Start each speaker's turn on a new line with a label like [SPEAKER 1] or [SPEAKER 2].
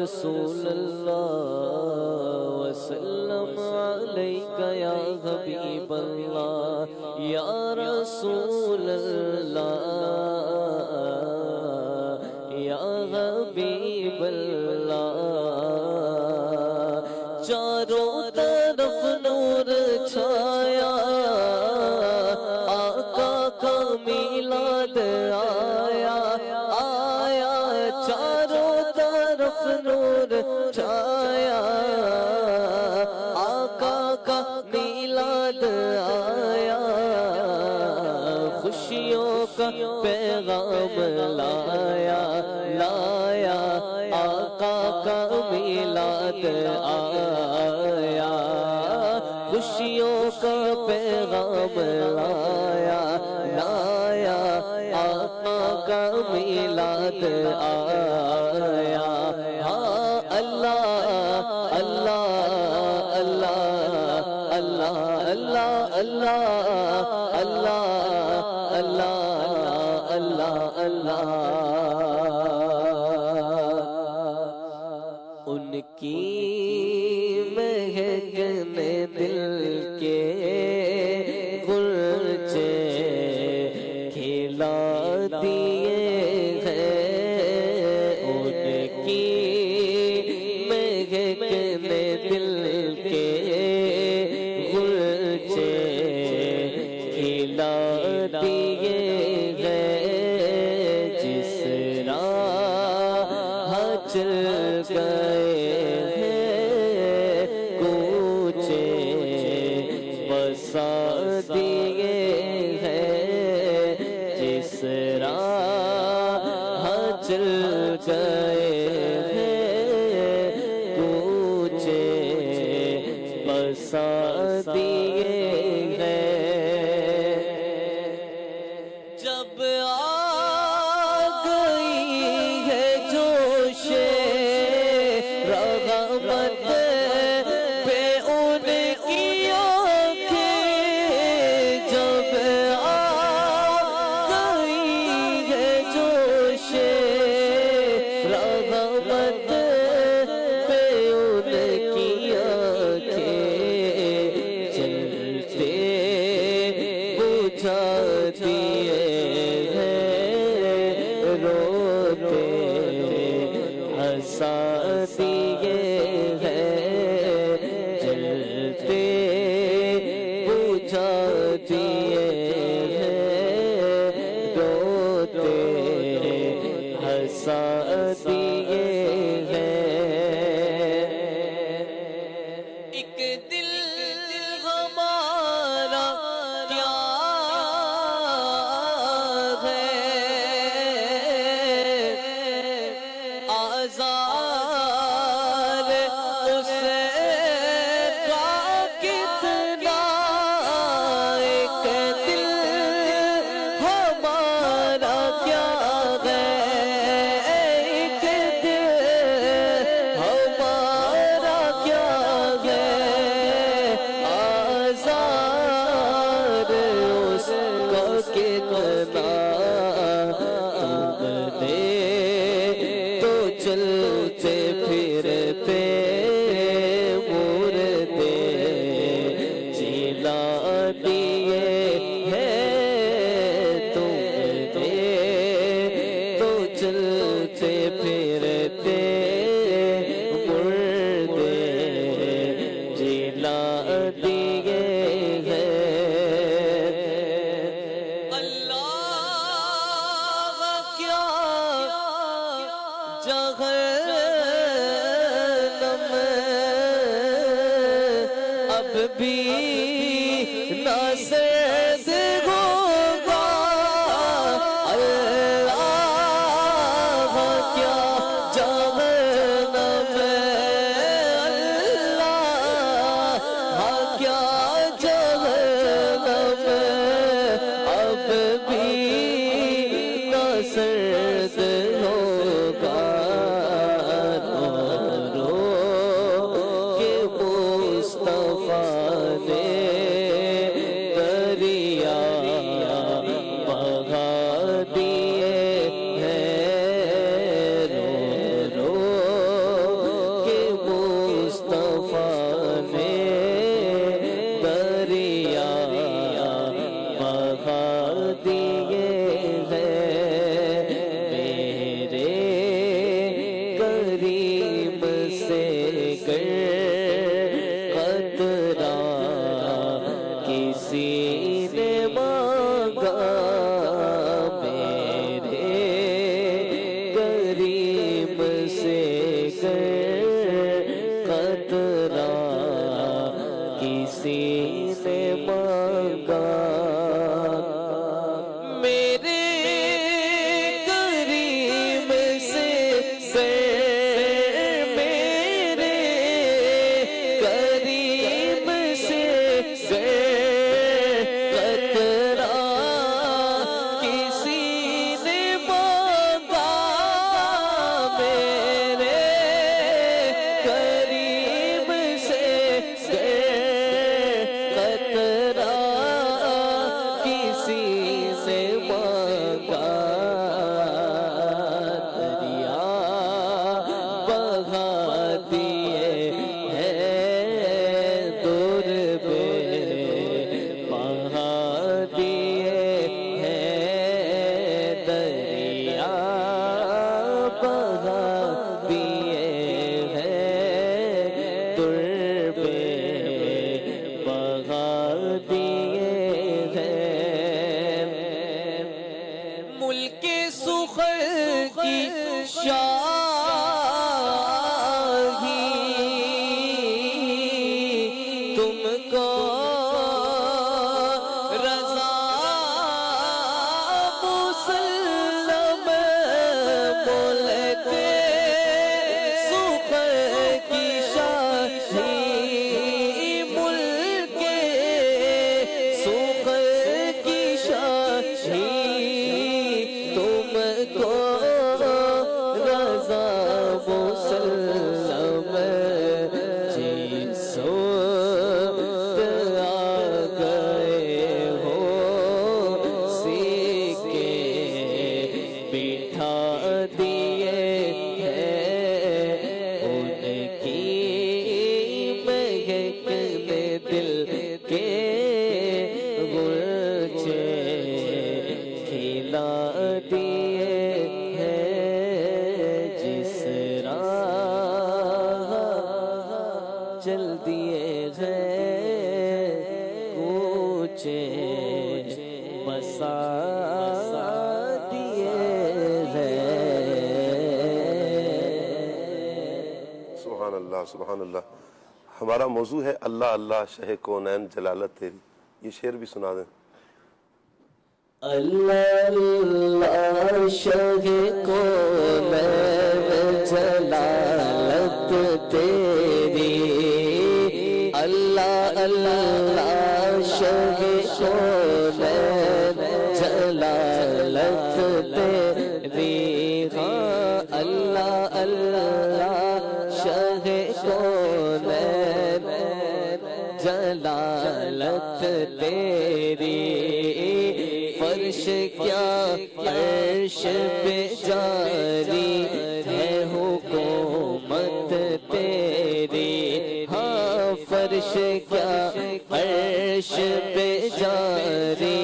[SPEAKER 1] رسول اللہ وسلم علیک یا حبیب اللہ یا رسول اللہ یا حبیب اللہ چاروں طرف نور چھایا آقا کا میلاد آیا آیا چاروں طرف نور چھایا آقا کا میلاد آیا خوشیوں کا پیغام لایا لایا آقا کا میلاد آیا خوشیوں کا پیغام لایا لایا آقا کا میلاد آیا ہاں اللہ اللہ اللہ اللہ اللہ اللہ اللہ اللہ اللہ اللہ ان کی مہکنے دل کے غنچے کھلا دیے ہیں ان کی مہکنے دل کے غنچے کھلا دیے ہیں جس راہ چل گئے ہیں کوچے بسا دیے ہیں جس راہ چل گئے ہیں کوچے بسا دیے ہیں جب آ گئی ہے جوش رغبت پہ ان کی آنکھیں جب آ گئی ہے جوش رغبت پہ ان کی آنکھیں چلتے بجھا دیے روتے ہنسا دیے ہیں جلتے بجھا دیے ہیں روتے ہنسا دیے ہیں ایک دل ہمارا کیا آزار اسے کا کتنا ایک دل ہمارا کیا ہے ایک دل ہمارا کیا ہے آزار اس کا کتنا چلتے پھرتے مردے جلا دیے ہیں تم نے تو چلتے پھرتے مردے جلا دیے ہیں اللہ کیا جہنم اب بھی نہ سرد ہوگا اللہ کیا جہنم اللہ کیا جہنم اب بھی نہ سرد ہوگا قطرہ کسی نے مانگا میرے کریم سے قطرہ کسی نے مانگا میرے کریم سے میرے کریم سے قطرہ کسی نے مانگا میرے کریم سے قطرہ کسی سے مانگا دریا بہا دیے ہیں دور پہ بہا دیے ہیں دریا بہا دیے ہیں دور پہ بہا دیے ہیں ملک سخر کی شاہی تم کو رضا مسلم ملک سخر کی شاہی ملک سخر کی شاہی تم کو رضا مسلم جس وقت آ گئے ہو سکے بٹھا دیے ہیں ان کی مہکنے دل کے غنچے کھلا دیے ہیں جس راہ چل دیے ہیں کوچے بسا دیے ہیں
[SPEAKER 2] سبحان اللہ سبحان اللہ. ہمارا موضوع ہے اللہ اللہ شہ کونین جلالت تیری. یہ شعر بھی سنا دیں.
[SPEAKER 1] اللہ اللہ شہ کونین جلالت تیری اللہ اللہ شہ کونین جلالت تیری ہاں اللہ اللہ شہ کونین جلالت تیری فرش کیا عرش پہ جاری ہے حکومت تیری ہاں فرش کیا عرش پہ جاری